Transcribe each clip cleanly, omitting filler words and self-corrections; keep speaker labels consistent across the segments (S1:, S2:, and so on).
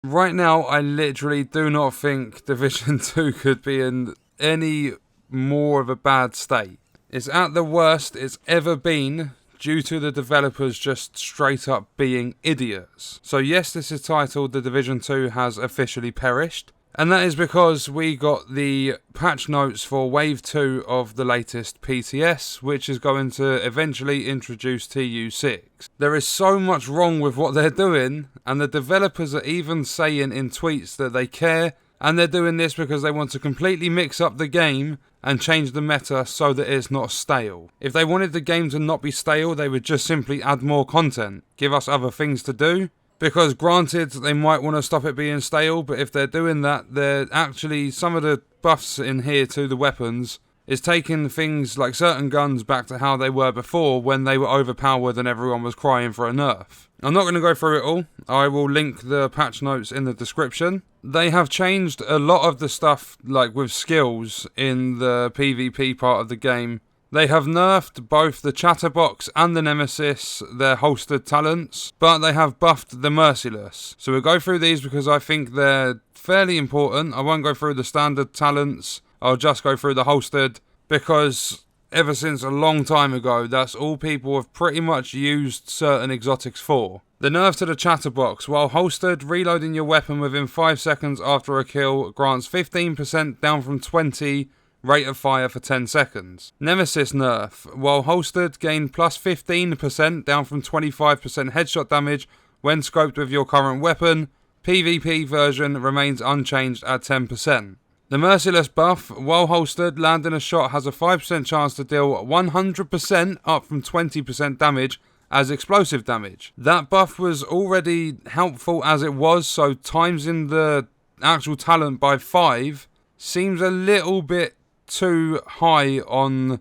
S1: Right now, I literally do not think Division 2 could be in any more of a bad state. It's at the worst it's ever been due to the developers just straight up being idiots. So yes, this is titled The Division 2 Has Officially Perished. And that is because we got the patch notes for Wave 2 of the latest PTS, which is going to eventually introduce TU6. There is so much wrong with what they're doing, and the developers are even saying in tweets that they care, and they're doing this because they want to completely mix up the game and change the meta so that it's not stale. If they wanted the game to not be stale, they would just simply add more content, give us other things to do. Because granted, they might want to stop it being stale, but if they're doing that, they're actually, some of the buffs in here to the weapons is taking things like certain guns back to how they were before when they were overpowered and everyone was crying for a nerf. I'm not going to go through it all. I will link the patch notes in the description. They have changed a lot of the stuff like with skills in the PvP part of the game. They have nerfed both the Chatterbox and the Nemesis, their holstered talents, but they have buffed the Merciless. So we'll go through these because I think they're fairly important. I won't go through the standard talents, I'll just go through the holstered, because ever since a long time ago, that's all people have pretty much used certain exotics for. The nerf to the Chatterbox. While holstered, reloading your weapon within 5 seconds after a kill grants 15% down from 20%. Rate of fire for 10 seconds. Nemesis nerf. While holstered, gain plus 15% down from 25% headshot damage when scoped with your current weapon. PvP version remains unchanged at 10%. The Merciless buff. While holstered, landing a shot has a 5% chance to deal 100% up from 20% damage as explosive damage. That buff was already helpful as it was, so timesing the actual talent by 5 seems a little bit too high on,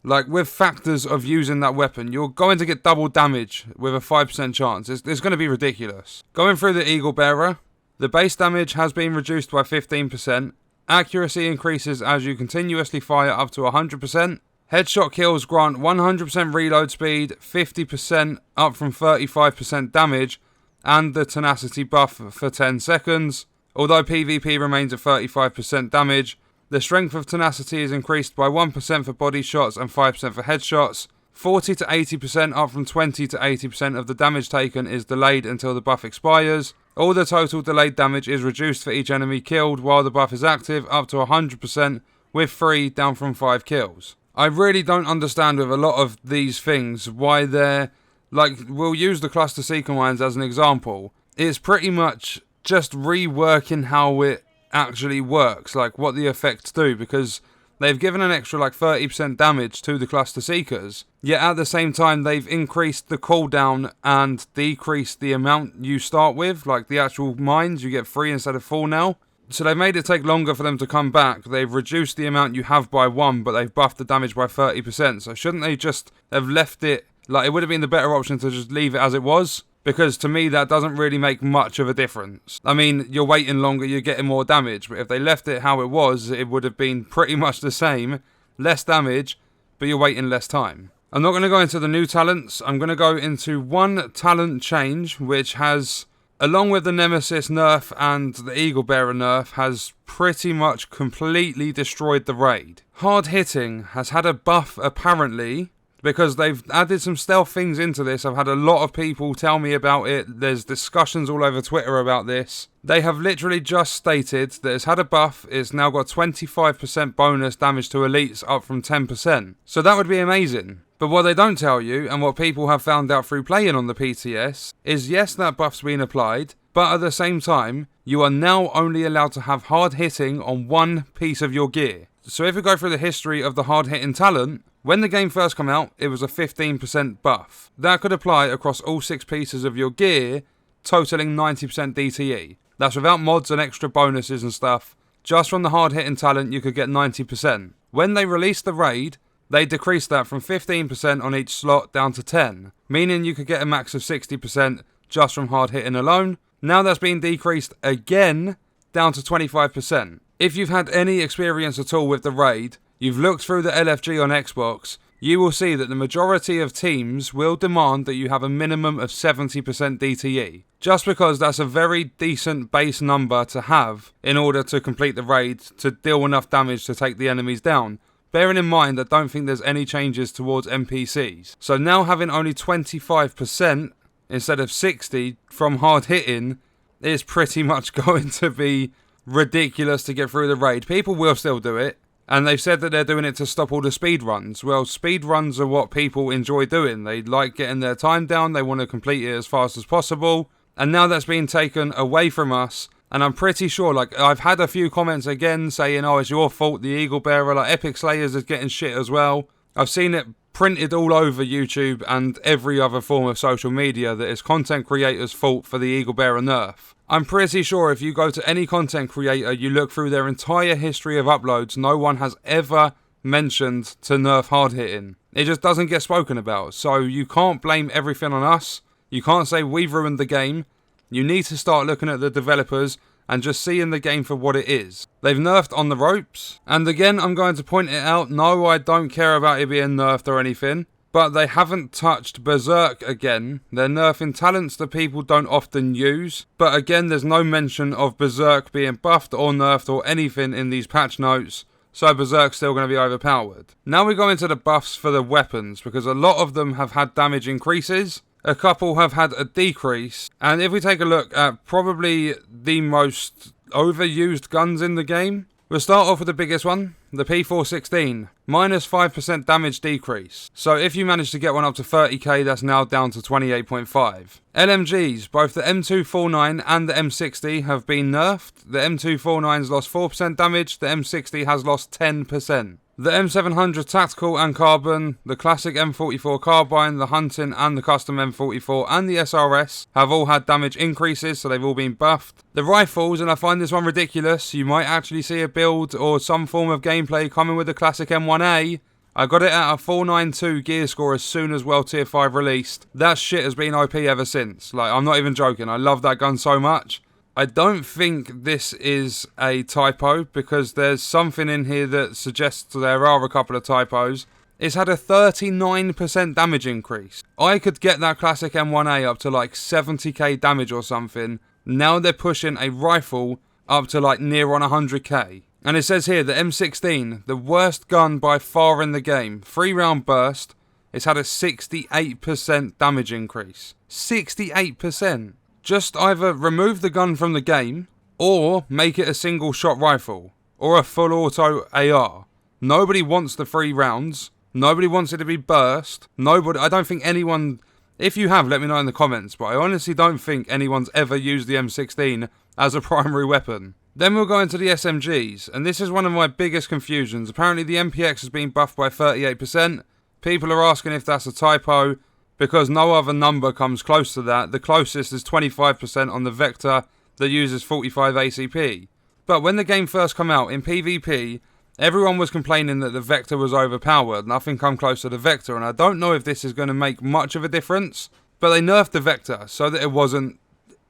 S1: like, with factors of using that weapon. You're going to get double damage with a 5% chance. It's going to be ridiculous. Going through the Eagle Bearer, the base damage has been reduced by 15%. Accuracy increases as you continuously fire up to 100%. Headshot kills grant 100% reload speed, 50% up from 35% damage, and the tenacity buff for 10 seconds. Although PvP remains at 35% damage, the strength of tenacity is increased by 1% for body shots and 5% for headshots. 40 to 80% up from 20 to 80% of the damage taken is delayed until the buff expires. All the total delayed damage is reduced for each enemy killed while the buff is active up to 100% with 3 down from 5 kills. I really don't understand with a lot of these things why they're, like, we'll use the cluster seeker mines as an example. It's pretty much just reworking how it actually works, like what the effects do, because they've given an extra like 30% damage to the cluster seekers, yet at the same time they've increased the cooldown and decreased the amount you start with, like the actual mines, you get 3 instead of 4 now. So they've made it take longer for them to come back. They've reduced the amount you have by 1, but they've buffed the damage by 30%. So shouldn't they just have left it, like, it would have been the better option to just leave it as it was? Because to me, that doesn't really make much of a difference. I mean, you're waiting longer, you're getting more damage. But if they left it how it was, it would have been pretty much the same. Less damage, but you're waiting less time. I'm not going to go into the new talents. I'm going to go into one talent change, which has, along with the Nemesis nerf and the Eagle Bearer nerf, has pretty much completely destroyed the raid. Hard hitting has had a buff, apparently, because they've added some stealth things into this. I've had a lot of people tell me about it. There's discussions all over Twitter about this. They have literally just stated that it's had a buff. It's now got 25% bonus damage to elites up from 10%. So that would be amazing. But what they don't tell you, and what people have found out through playing on the PTS, is yes, that buff's been applied, but at the same time, you are now only allowed to have hard hitting on one piece of your gear. So if we go through the history of the hard hitting talent, when the game first came out, it was a 15% buff. That could apply across all 6 pieces of your gear, totaling 90% DTE. That's without mods and extra bonuses and stuff. Just from the hard hitting talent, you could get 90%. When they released the raid, they decreased that from 15% on each slot down to 10, meaning you could get a max of 60% just from hard hitting alone. Now that's been decreased again down to 25%. If you've had any experience at all with the raid, you've looked through the LFG on Xbox, you will see that the majority of teams will demand that you have a minimum of 70% DTE, just because that's a very decent base number to have in order to complete the raid to deal enough damage to take the enemies down. Bearing in mind, I don't think there's any changes towards NPCs. So now having only 25% instead of 60 from hard hitting is pretty much going to be ridiculous to get through the raid. People will still do it, and they've said that they're doing it to stop all the speed runs. Well, speed runs are what people enjoy doing. They like getting their time down, they want to complete it as fast as possible, and now that's being taken away from us. And I'm pretty sure, like, I've had a few comments again saying, oh, it's your fault, the Eagle Bearer, like, Epic Slayers is getting shit as well. I've seen it printed all over YouTube and every other form of social media that it's content creators' fault for the Eagle Bearer nerf. I'm pretty sure if you go to any content creator, you look through their entire history of uploads, no one has ever mentioned to nerf hard hitting. It just doesn't get spoken about. So you can't blame everything on us. You can't say we've ruined the game. You need to start looking at the developers and just seeing the game for what it is. They've nerfed on the ropes, and again I'm going to point it out, no, I don't care about it being nerfed or anything, but they haven't touched Berserk again. They're nerfing talents that people don't often use, but again there's no mention of Berserk being buffed or nerfed or anything in these patch notes, so Berserk's still going to be overpowered. Now we go into the buffs for the weapons, because a lot of them have had damage increases. A couple have had a decrease, and if we take a look at probably the most overused guns in the game, we'll start off with the biggest one, the P416, minus 5% damage decrease. So if you manage to get one up to 30k, that's now down to 28.5. LMGs, both the M249 and the M60 have been nerfed. The M249's lost 4% damage, the M60 has lost 10%. The M700 Tactical and Carbon, the classic M44 Carbine, the Hunting and the custom M44 and the SRS have all had damage increases, so they've all been buffed. The rifles, and I find this one ridiculous, you might actually see a build or some form of gameplay coming with the classic M1A. I got it at a 492 gear score as soon as World Tier 5 released. That shit has been OP ever since. Like, I'm not even joking, I love that gun so much. I don't think this is a typo, because there's something in here that suggests there are a couple of typos. It's had a 39% damage increase. I could get that classic M1A up to like 70k damage or something. Now they're pushing a rifle up to like near on 100k. And it says here, the M16, the worst gun by far in the game. 3-round burst, it's had a 68% damage increase. 68%. Just either remove the gun from the game, or make it a single shot rifle, or a full auto AR. Nobody wants the 3 rounds. Nobody wants it to be burst. I don't think anyone, if you have, let me know in the comments, but I honestly don't think anyone's ever used the M16 as a primary weapon. Then we'll go into the SMGs, and this is one of my biggest confusions. Apparently the MPX has been buffed by 38%. People are asking if that's a typo, because no other number comes close to that. The closest is 25% on the Vector that uses 45 ACP. But when the game first came out in PvP, everyone was complaining that the Vector was overpowered. Nothing come close to the Vector, and I don't know if this is going to make much of a difference, but they nerfed the Vector so that it wasn't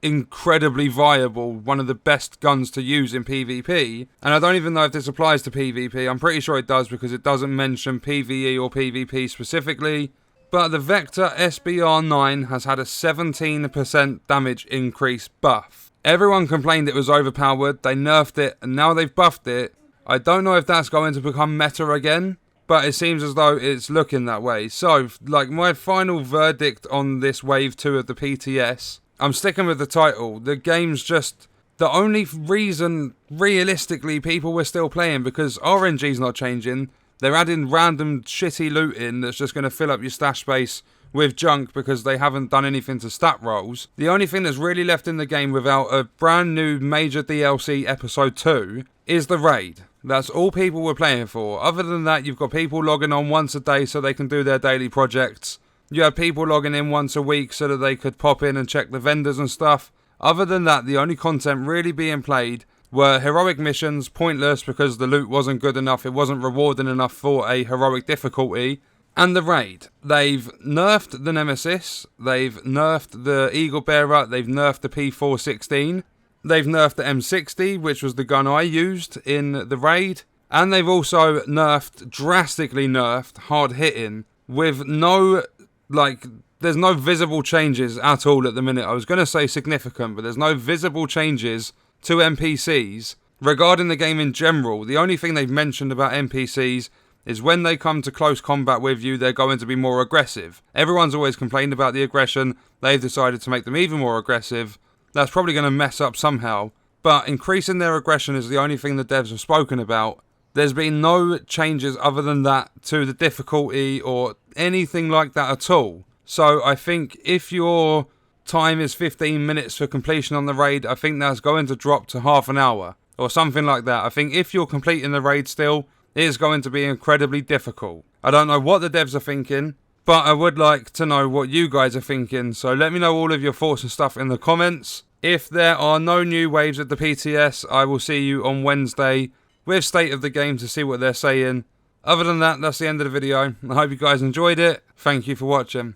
S1: incredibly viable, one of the best guns to use in PvP. And I don't even know if this applies to PvP. I'm pretty sure it does, because it doesn't mention PvE or PvP specifically. But the Vector SBR9 has had a 17% damage increase buff. Everyone complained it was overpowered, they nerfed it, and now they've buffed it. I don't know if that's going to become meta again, but it seems as though it's looking that way. So, like, my final verdict on this Wave 2 of the PTS, I'm sticking with the title. The game's just the only reason, realistically, people were still playing, because RNG's not changing. They're adding random shitty loot in that's just going to fill up your stash space with junk, because they haven't done anything to stat rolls. The only thing that's really left in the game without a brand new major DLC episode 2 is the raid. That's all people were playing for. Other than that, you've got people logging on once a day so they can do their daily projects. You had people logging in once a week so that they could pop in and check the vendors and stuff. Other than that, the only content really being played were heroic missions, pointless because the loot wasn't good enough, it wasn't rewarding enough for a heroic difficulty, and the raid. They've nerfed the Nemesis, they've nerfed the Eagle Bearer, they've nerfed the P416, they've nerfed the M60, which was the gun I used in the raid, And they've also nerfed, drastically nerfed, hard hitting, with no, like, there's no visible changes at all at the minute. I was going to say significant, but there's no visible changes to NPCs regarding the game in general. The only thing they've mentioned about NPCs is when they come to close combat with you, they're going to be more aggressive. Everyone's always complained about the aggression. They've decided to make them even more aggressive. That's probably going to mess up somehow, but increasing their aggression is the only thing the devs have spoken about. There's been no changes other than that to the difficulty or anything like that at all. So I think if your time is 15 minutes for completion on the raid, I think that's going to drop to half an hour or something like that. I think if you're completing the raid still, it is going to be incredibly difficult. I don't know what the devs are thinking, but I would like to know what you guys are thinking. So let me know all of your thoughts and stuff in the comments. If there are no new waves at the PTS, I will see you on Wednesday with State of the Game to see what they're saying. Other than that, that's the end of the video. I hope you guys enjoyed it. Thank you for watching.